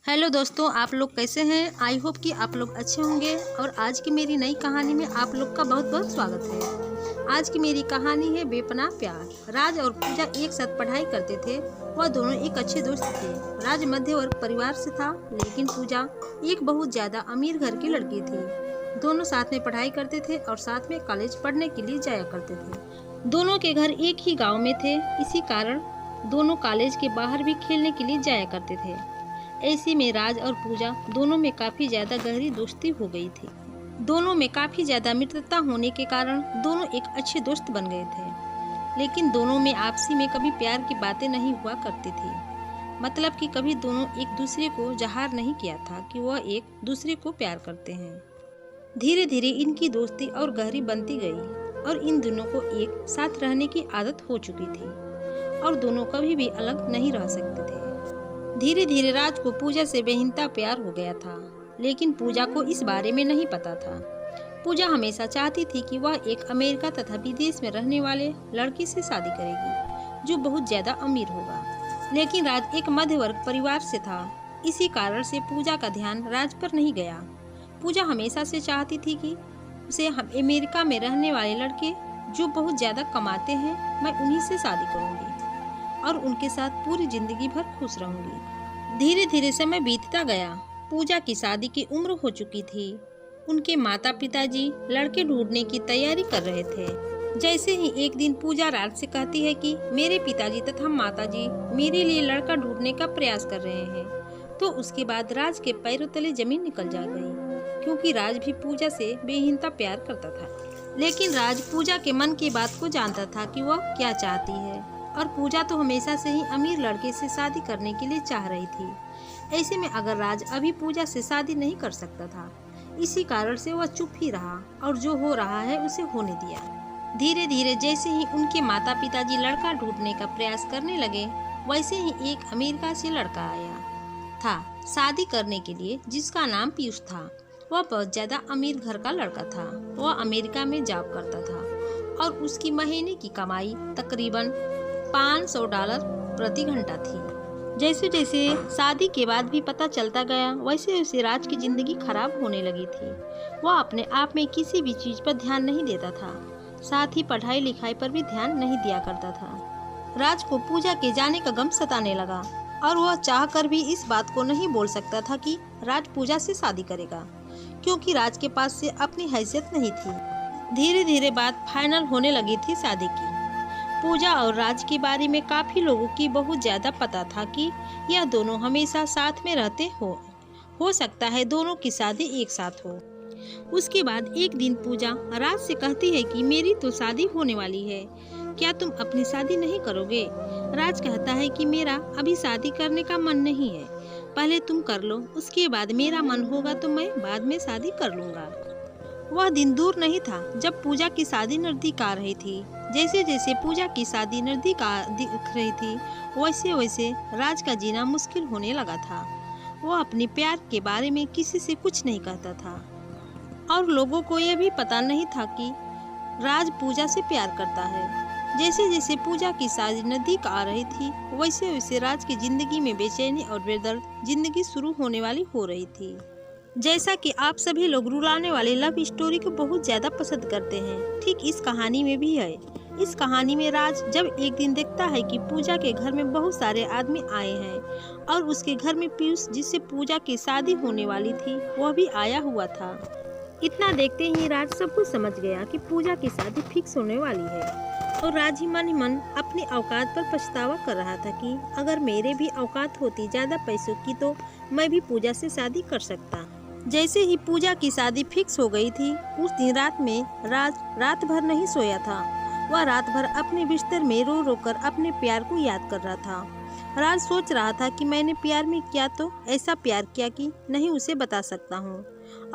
Hello दोस्तों, आप लोग कैसे हैं। आई होप कि आप लोग अच्छे होंगे। और आज की मेरी नई कहानी में आप लोग का बहुत बहुत स्वागत है। आज की मेरी कहानी है बेपनाह प्यार। राज और पूजा एक साथ पढ़ाई करते थे। वह दोनों एक अच्छे दोस्त थे। राज मध्य वर्ग परिवार से था, लेकिन पूजा एक बहुत ज्यादा अमीर घर की लड़की थी। दोनों साथ में पढ़ाई करते थे और साथ में कॉलेज पढ़ने के लिए जाया करते थे। दोनों के घर एक ही गाँव में थे, इसी कारण दोनों कॉलेज के बाहर भी खेलने के लिए जाया करते थे। ऐसे में राज और पूजा दोनों में काफी ज्यादा गहरी दोस्ती हो गई थी। दोनों में काफी ज्यादा मित्रता होने के कारण दोनों एक अच्छे दोस्त बन गए थे। लेकिन दोनों में आपसी में कभी प्यार की बातें नहीं हुआ करती थी। मतलब कि कभी दोनों एक दूसरे को ज़ाहिर नहीं किया था कि वह एक दूसरे को प्यार करते हैं। धीरे धीरे इनकी दोस्ती और गहरी बनती गई और इन दोनों को एक साथ रहने की आदत हो चुकी थी और दोनों कभी भी अलग नहीं रह सकते थे। धीरे धीरे राज को पूजा से बेहिंता प्यार हो गया था, लेकिन पूजा को इस बारे में नहीं पता था। पूजा हमेशा चाहती थी कि वह एक अमेरिका तथा विदेश में रहने वाले लड़के से शादी करेगी जो बहुत ज्यादा अमीर होगा। लेकिन राज एक मध्य वर्ग परिवार से था, इसी कारण से पूजा का ध्यान राज पर नहीं गया। पूजा हमेशा से चाहती थी कि उसे अमेरिका में रहने वाले लड़के जो बहुत ज्यादा कमाते हैं, मैं उन्हीं से शादी करूंगी और उनके साथ पूरी जिंदगी भर खुश रहूंगी। धीरे धीरे समय बीतता गया। पूजा की शादी की उम्र हो चुकी थी। उनके माता पिताजी लड़के ढूंढने की तैयारी कर रहे थे। जैसे ही एक दिन पूजा राज से कहती है कि मेरे पिताजी तथा माताजी मेरे लिए लड़का ढूंढने का प्रयास कर रहे हैं, तो उसके बाद राज के पैरों तले जमीन निकल जा गई, क्योंकि राज भी पूजा से बेहिंता प्यार करता था। लेकिन राज पूजा के मन की बात को जानता था कि वह क्या चाहती है, और पूजा तो हमेशा से ही अमीर लड़के से शादी करने के लिए चाह रही थी। ऐसे में अगर राज अभी पूजा से शादी नहीं कर सकता था, इसी कारण से वह चुप ही रहा और जो हो रहा है उसे होने दिया। धीरे धीरे जैसे ही उनके माता पिताजी लड़का ढूंढने का प्रयास करने लगे, वैसे ही एक अमेरिका से लड़का आया था शादी करने के लिए, जिसका नाम पीयूष था। वह बहुत ज्यादा अमीर घर का लड़का था। वह अमेरिका में जॉब करता था और उसकी महीने की कमाई तकरीबन $500 प्रति घंटा थी। जैसे जैसे शादी के बाद भी पता चलता गया, वैसे वैसे राज की जिंदगी खराब होने लगी थी। वह अपने आप में किसी भी चीज पर ध्यान नहीं देता था, साथ ही पढ़ाई लिखाई पर भी ध्यान नहीं दिया करता था। राज को पूजा के जाने का गम सताने लगा और वह चाहकर भी इस बात को नहीं बोल सकता था कि राज पूजा से शादी करेगा, क्योंकि राज के पास से अपनी हैसियत नहीं थी। धीरे धीरे बात फाइनल होने लगी थी शादी की। पूजा और राज के बारे में काफी लोगों की बहुत ज्यादा पता था कि यह दोनों हमेशा साथ में रहते हो सकता है दोनों की शादी एक साथ हो। उसके बाद एक दिन पूजा राज से कहती है कि मेरी तो शादी होने वाली है, क्या तुम अपनी शादी नहीं करोगे। राज कहता है कि मेरा अभी शादी करने का मन नहीं है, पहले तुम कर लो, उसके बाद मेरा मन होगा तो मैं बाद में शादी कर लूंगा। वह दिन दूर नहीं था जब पूजा की शादी नजदीक आ रही थी। जैसे जैसे पूजा की शादी नजदीक दिख रही थी, वैसे वैसे राज का जीना मुश्किल होने लगा था। वह अपने प्यार के बारे में किसी से कुछ नहीं कहता था और लोगों को यह भी पता नहीं था कि राज पूजा से प्यार करता है। जैसे जैसे पूजा की शादी नजदीक आ रही थी, वैसे वैसे राज की जिंदगी में बेचैनी और बेदर्द जिंदगी शुरू होने वाली हो रही थी। जैसा कि आप सभी लोग रुलाने वाले लव स्टोरी को बहुत ज्यादा पसंद करते हैं, ठीक इस कहानी में भी है। इस कहानी में राज जब एक दिन देखता है कि पूजा के घर में बहुत सारे आदमी आए हैं और उसके घर में पीयूष, जिससे पूजा की शादी होने वाली थी, वह भी आया हुआ था। इतना देखते ही राज सब कुछ समझ गया कि पूजा की शादी फिक्स होने वाली है और राज ही मन अपनी औकात पर पछतावा कर रहा था कि अगर मेरे भी औकात होती ज्यादा पैसों की तो मैं भी पूजा से शादी कर सकता। जैसे ही पूजा की शादी फिक्स हो गई थी, उस दिन रात में राज रात भर नहीं सोया था। वह रात भर अपने बिस्तर में रो रो कर अपने प्यार को याद कर रहा था। राज सोच रहा था कि मैंने प्यार में क्या तो ऐसा प्यार किया कि नहीं उसे बता सकता हूँ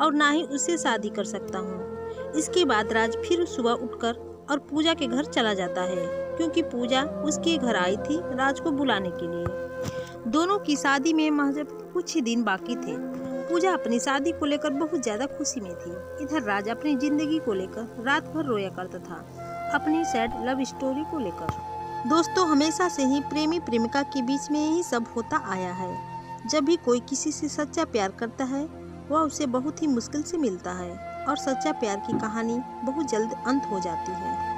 और ना ही उससे शादी कर सकता हूँ। इसके बाद राज फिर सुबह उठकर और पूजा के घर चला जाता है, क्योंकि पूजा उसके घर आई थी राज को बुलाने के लिए। दोनों की शादी में महज कुछ ही दिन बाकी थे। पूजा अपनी शादी को लेकर बहुत ज्यादा खुशी में थी। इधर राज अपनी जिंदगी को लेकर रात भर रोया करता था, अपनी सैड लव स्टोरी को लेकर। दोस्तों, हमेशा से ही प्रेमी प्रेमिका के बीच में यही सब होता आया है। जब भी कोई किसी से सच्चा प्यार करता है वह उसे बहुत ही मुश्किल से मिलता है और सच्चा प्यार की कहानी बहुत जल्द अंत हो जाती है।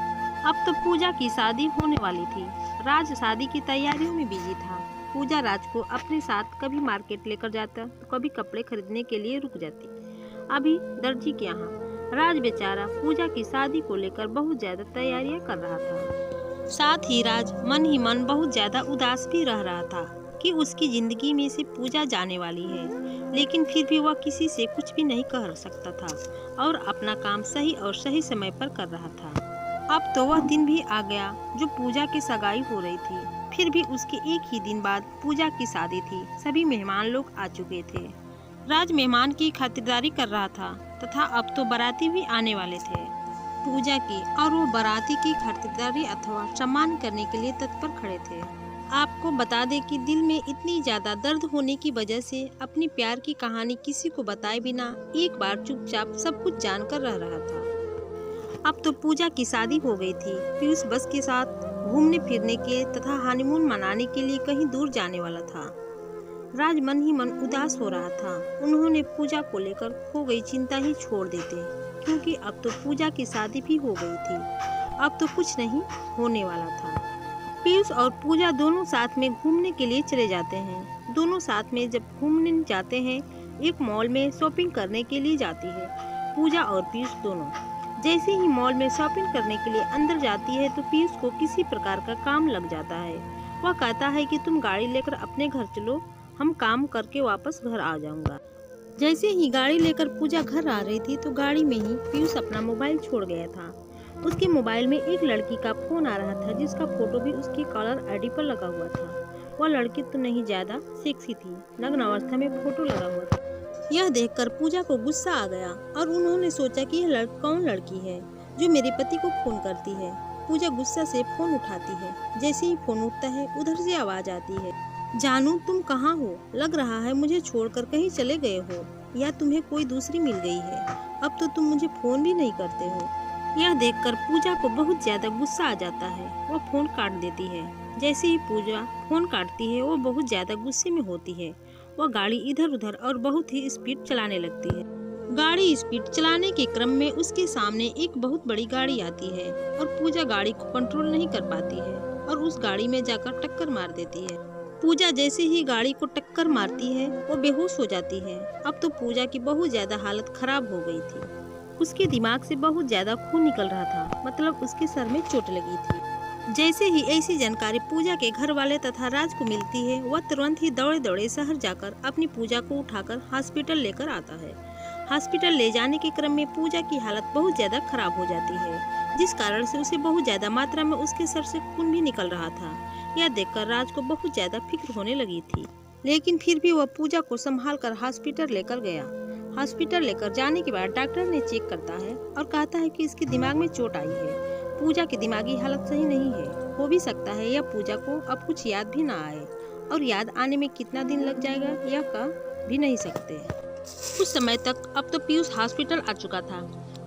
अब तो पूजा की शादी होने वाली थी। राज शादी की तैयारियों में बिजी था। पूजा राज को अपने साथ कभी मार्केट लेकर जाता तो कभी कपड़े खरीदने के लिए रुक जाती। अभी दर्जी के यहाँ राज बेचारा पूजा की शादी को लेकर बहुत ज्यादा तैयारियां कर रहा था। साथ ही राज मन ही मन बहुत ज्यादा उदास भी रह रहा था कि उसकी जिंदगी में से पूजा जाने वाली है, लेकिन फिर भी वह किसी से कुछ भी नहीं कह सकता था और अपना काम सही और सही समय पर कर रहा था। अब तो वह दिन भी आ गया जो पूजा की सगाई हो रही थी। फिर भी उसके एक ही दिन बाद पूजा की शादी थी। सभी मेहमान लोग आ चुके थे। राज मेहमान की खातिरदारी कर रहा था तथा अब तो बाराती भी आने वाले थे पूजा की, और वो बाराती की खातिरदारी अथवा सम्मान करने के लिए तत्पर खड़े थे। आपको बता दें कि दिल में इतनी ज्यादा दर्द होने की वजह से अपनी प्यार की कहानी किसी को बताए बिना एक बार चुपचाप सब कुछ जानकर रह रहा था। अब तो पूजा की शादी हो गई थी। पीयूष बस के साथ घूमने फिरने के तथा हनीमून मनाने के लिए कहीं दूर जाने वाला था। राज मन ही मन उदास हो रहा था। उन्होंने पूजा को लेकर हो गई चिंता ही छोड़ देते, क्योंकि अब तो पूजा की शादी भी हो गई थी। अब तो कुछ नहीं होने वाला था। पीयूष और पूजा दोनों साथ में घूमने के लिए चले जाते हैं। दोनों साथ में जब घूमने जाते हैं, एक मॉल में शॉपिंग करने के लिए जाती है पूजा और पीयूष दोनों। जैसे ही मॉल में शॉपिंग करने के लिए अंदर जाती है तो पीयूष को किसी प्रकार का काम लग जाता है। वह कहता है कि तुम गाड़ी लेकर अपने घर चलो, हम काम करके वापस घर आ जाऊंगा। जैसे ही गाड़ी लेकर पूजा घर आ रही थी तो गाड़ी में ही पीयूष अपना मोबाइल छोड़ गया था। उसके मोबाइल में एक लड़की का फोन आ रहा था जिसका फोटो भी उसकी कॉलर आईडी पर लगा हुआ था। वह लड़की तो नहीं ज्यादा सेक्सी थी, नग्न अवस्था में फोटो लगा हुआ था। यह देखकर पूजा को गुस्सा आ गया और उन्होंने सोचा कि यह कौन लड़की है जो मेरे पति को फोन करती है। पूजा गुस्सा से फोन उठाती है। जैसे ही फोन उठता है उधर से आवाज आती है, जानू तुम कहाँ हो? लग रहा है मुझे छोड़कर कहीं चले गए हो या तुम्हें कोई दूसरी मिल गई है। अब तो तुम मुझे फोन भी नहीं करते हो। यह देखकर पूजा को बहुत ज्यादा गुस्सा आ जाता है। वह फोन काट देती है। जैसे ही पूजा फोन काटती है वो बहुत ज्यादा गुस्से में होती है। वह गाड़ी इधर उधर और बहुत ही स्पीड चलाने लगती है। गाड़ी स्पीड चलाने के क्रम में उसके सामने एक बहुत बड़ी गाड़ी आती है और पूजा गाड़ी को कंट्रोल नहीं कर पाती है और उस गाड़ी में जाकर टक्कर मार देती है। पूजा जैसे ही गाड़ी को टक्कर मारती है वो बेहोश हो जाती है। अब तो पूजा की बहुत ज्यादा हालत खराब हो गई थी। उसके दिमाग से बहुत ज्यादा खून निकल रहा था, मतलब उसके सर में चोट लगी थी। जैसे ही ऐसी जानकारी पूजा के घर वाले तथा राज को मिलती है, वह तुरंत ही दौड़े दौड़े शहर जाकर अपनी पूजा को उठाकर हॉस्पिटल लेकर आता है। हॉस्पिटल ले जाने के क्रम में पूजा की हालत बहुत ज्यादा खराब हो जाती है, जिस कारण से उसे बहुत ज्यादा मात्रा में उसके सर से खून भी निकल रहा था। यह देखकर राज को बहुत ज्यादा फिक्र होने लगी थी, लेकिन फिर भी वह पूजा को संभाल कर हॉस्पिटल लेकर गया। हॉस्पिटल लेकर जाने के बाद डॉक्टर ने चेक करता है और कहता है कि इसके दिमाग में चोट आई है। पूजा की दिमागी हालत सही नहीं है। हो भी सकता है यह पूजा को अब कुछ याद भी ना आए, और याद आने में कितना दिन लग जाएगा यह कह भी नहीं सकते। कुछ समय तक अब तो पीयूष हॉस्पिटल आ चुका था।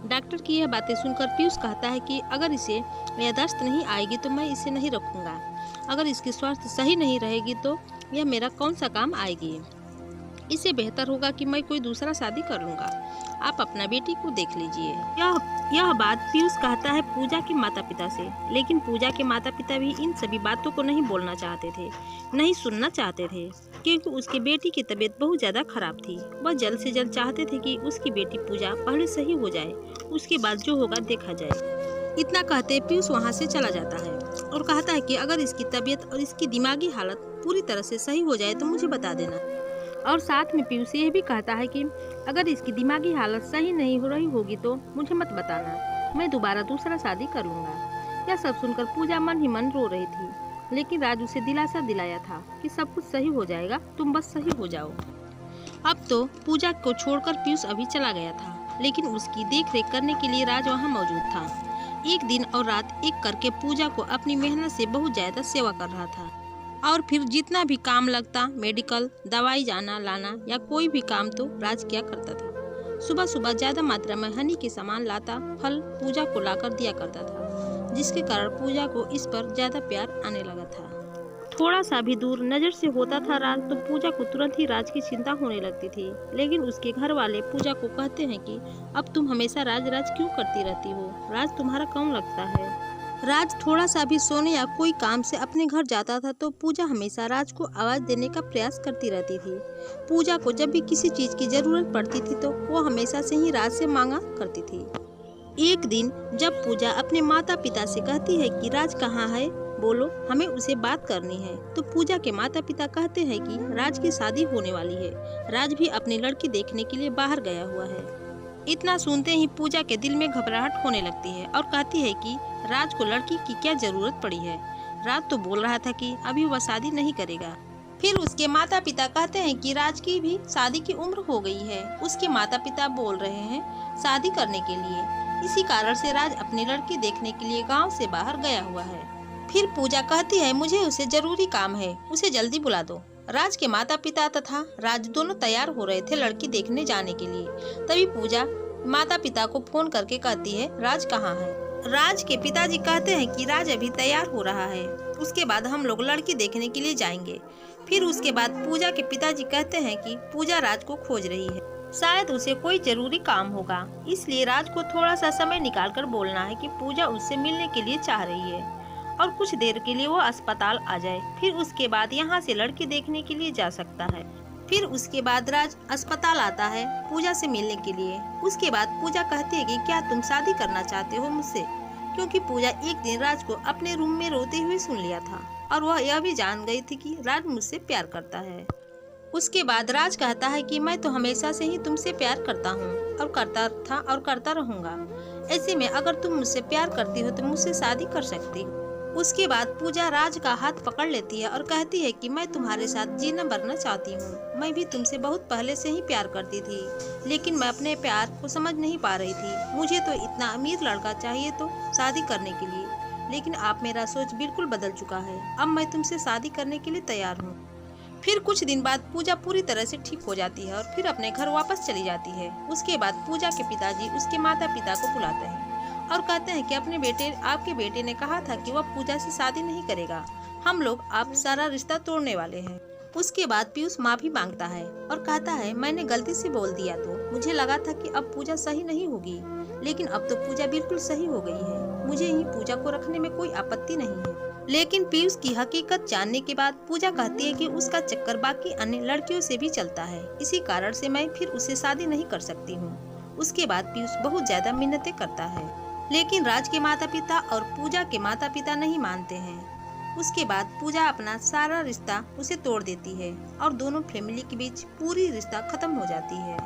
डॉक्टर की यह बातें सुनकर पीयूष कहता है कि अगर इसे याददाश्त नहीं आएगी तो मैं इसे नहीं रखूंगा। अगर इसकी स्वास्थ्य सही नहीं रहेगी तो यह मेरा कौन सा काम आएगी। इससे बेहतर होगा कि मैं कोई दूसरा शादी कर लूंगा। आप अपना बेटी को देख लीजिए। यह बात पीयूष कहता है पूजा के माता पिता से, लेकिन पूजा के माता पिता भी इन सभी बातों को नहीं बोलना चाहते थे, नहीं सुनना चाहते थे, क्योंकि उसकी बेटी की तबीयत बहुत ज्यादा खराब थी। वह जल्द से जल्द चाहते थे कि उसकी बेटी पूजा पहले सही हो जाए, उसके बाद जो होगा देखा जाए। इतना कहते पीयूष वहाँ से चला जाता है और कहता है कि अगर इसकी तबीयत और इसकी दिमागी हालत पूरी तरह से सही हो जाए तो मुझे बता देना। और साथ में पीयूष यह भी कहता है कि अगर इसकी दिमागी हालत सही नहीं हो रही होगी तो मुझे मत बताना, मैं दोबारा दूसरा शादी कर लूंगा। यह सब सुनकर पूजा मन ही मन रो रही थी, लेकिन राज उसे दिलासा दिलाया था कि सब कुछ सही हो जाएगा, तुम बस सही हो जाओ। अब तो पूजा को छोड़कर पीयूष अभी चला गया था, लेकिन उसकी देखरेख करने के लिए राज वहाँ मौजूद था। एक दिन और रात एक करके पूजा को अपनी मेहनत से बहुत ज्यादा सेवा कर रहा था, और फिर जितना भी काम लगता, मेडिकल, दवाई जाना लाना या कोई भी काम तो राज क्या करता था। सुबह सुबह ज्यादा मात्रा में हनी के सामान लाता, फल पूजा को लाकर दिया करता था, जिसके कारण पूजा को इस पर ज्यादा प्यार आने लगा था। थोड़ा सा भी दूर नजर से होता था राज तो पूजा को तुरंत ही राज की चिंता होने लगती थी। लेकिन उसके घर वाले पूजा को कहते हैं कि अब तुम हमेशा राज राज क्यों करती रहती हो, राज तुम्हारा कौन लगता है। राज थोड़ा सा भी सोने या कोई काम से अपने घर जाता था तो पूजा हमेशा राज को आवाज देने का प्रयास करती रहती थी। पूजा को जब भी किसी चीज की जरूरत पड़ती थी तो वो हमेशा से ही राज से मांगा करती थी। एक दिन जब पूजा अपने माता पिता से कहती है कि राज कहाँ है, बोलो हमें उसे बात करनी है, तो पूजा के माता पिता कहते हैं कि राज की शादी होने वाली है, राज भी अपनी लड़की देखने के लिए बाहर गया हुआ है। इतना सुनते ही पूजा के दिल में घबराहट होने लगती है और कहती है कि राज को लड़की की क्या जरूरत पड़ी है, राज तो बोल रहा था कि अभी वह शादी नहीं करेगा। फिर उसके माता पिता कहते हैं कि राज की भी शादी की उम्र हो गई है, उसके माता पिता बोल रहे हैं शादी करने के लिए, इसी कारण से राज अपनी लड़की देखने के लिए गांव से बाहर गया हुआ है। फिर पूजा कहती है मुझे उसे जरूरी काम है, उसे जल्दी बुला दो। राज के माता पिता तथा राज दोनों तैयार हो रहे थे लड़की देखने जाने के लिए। तभी पूजा माता पिता को फोन करके कहती है राज कहाँ है। राज के पिताजी कहते हैं कि राज अभी तैयार हो रहा है, उसके बाद हम लोग लड़की देखने के लिए जाएंगे। फिर उसके बाद पूजा के पिताजी कहते हैं कि पूजा राज को खोज रही है, शायद उसे कोई जरूरी काम होगा, इसलिए राज को थोड़ा सा समय निकालकर बोलना है कि पूजा उससे मिलने के लिए चाह रही है और कुछ देर के लिए वो अस्पताल आ जाए। फिर उसके बाद यहाँ से लड़की देखने के लिए जा सकता है। फिर उसके बाद राज अस्पताल आता है पूजा से मिलने के लिए। उसके बाद पूजा कहती है कि क्या तुम शादी करना चाहते हो मुझसे, क्योंकि पूजा एक दिन राज को अपने रूम में रोते हुए सुन लिया था और वह यह भी जान गई थी कि राज मुझसे प्यार करता है। उसके बाद राज कहता है कि मैं तो हमेशा से ही तुमसे प्यार करता हूँ और करता था और करता रहूँगा, ऐसे में अगर तुम मुझसे प्यार करती हो तो मुझसे शादी कर सकती हो। उसके बाद पूजा राज का हाथ पकड़ लेती है और कहती है कि मैं तुम्हारे साथ जीना मरना चाहती हूँ, मैं भी तुमसे बहुत पहले से ही प्यार करती थी, लेकिन मैं अपने प्यार को समझ नहीं पा रही थी। मुझे तो इतना अमीर लड़का चाहिए तो शादी करने के लिए, लेकिन आप मेरा सोच बिल्कुल बदल चुका है, अब मैं तुमसे शादी करने के लिए तैयार हूँ। फिर कुछ दिन बाद पूजा पूरी तरह से ठीक हो जाती है और फिर अपने घर वापस चली जाती है। उसके बाद पूजा के पिताजी उसके माता पिता को बुलाते हैं और कहते हैं कि आपके बेटे ने कहा था कि वह पूजा से शादी नहीं करेगा, हम लोग आप सारा रिश्ता तोड़ने वाले हैं। उसके बाद पीयूष माफी मांगता है और कहता है मैंने गलती से बोल दिया, तो मुझे लगा था कि अब पूजा सही नहीं होगी, लेकिन अब तो पूजा बिल्कुल सही हो गई है, मुझे ही पूजा को रखने में कोई आपत्ति नहीं है। लेकिन पीयूष की हकीकत जानने के बाद पूजा कहती है कि उसका चक्कर बाकी अन्य लड़कियों से भी चलता है, इसी कारण से मैं फिर उसे शादी नहीं कर सकती हूँ। उसके बाद पीयूष बहुत ज्यादा मिन्नतें करता है, लेकिन राज के माता पिता और पूजा के माता पिता नहीं मानते हैं। उसके बाद पूजा अपना सारा रिश्ता उसे तोड़ देती है और दोनों फैमिली के बीच पूरी रिश्ता खत्म हो जाती है।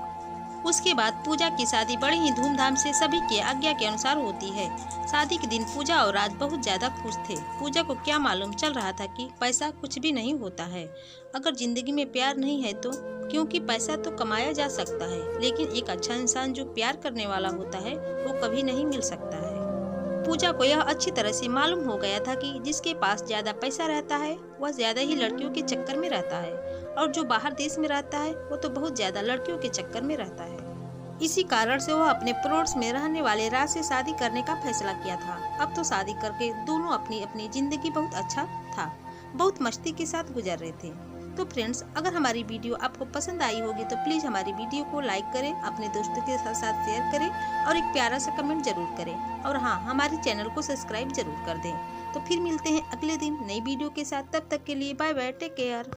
उसके बाद पूजा की शादी बड़ी ही धूमधाम से सभी के आज्ञा के अनुसार होती है। शादी के दिन पूजा और राज बहुत ज्यादा खुश थे। पूजा को क्या मालूम चल रहा था कि पैसा कुछ भी नहीं होता है अगर जिंदगी में प्यार नहीं है तो, क्योंकि पैसा तो कमाया जा सकता है, लेकिन एक अच्छा इंसान जो प्यार करने वाला होता है वो कभी नहीं मिल सकता है। पूजा को यह अच्छी तरह से मालूम हो गया था कि जिसके पास ज्यादा पैसा रहता है वह ज्यादा ही लड़कियों के चक्कर में रहता है, और जो बाहर देश में रहता है वो तो बहुत ज्यादा लड़कियों के चक्कर में रहता है। इसी कारण से वह अपने पड़ोस में रहने वाले राज से शादी करने का फैसला किया था। अब तो शादी करके दोनों अपनी अपनी जिंदगी बहुत अच्छा था, बहुत मस्ती के साथ गुजर रहे थे। तो फ्रेंड्स, अगर हमारी वीडियो आपको पसंद आई होगी तो प्लीज हमारी वीडियो को लाइक करें, अपने दोस्तों के साथ शेयर करें और एक प्यारा सा कमेंट जरूर करें, और हाँ, हमारे चैनल को सब्सक्राइब जरूर कर दें। तो फिर मिलते हैं अगले दिन नई वीडियो के साथ, तब तक के लिए बाय बाय, टेक केयर।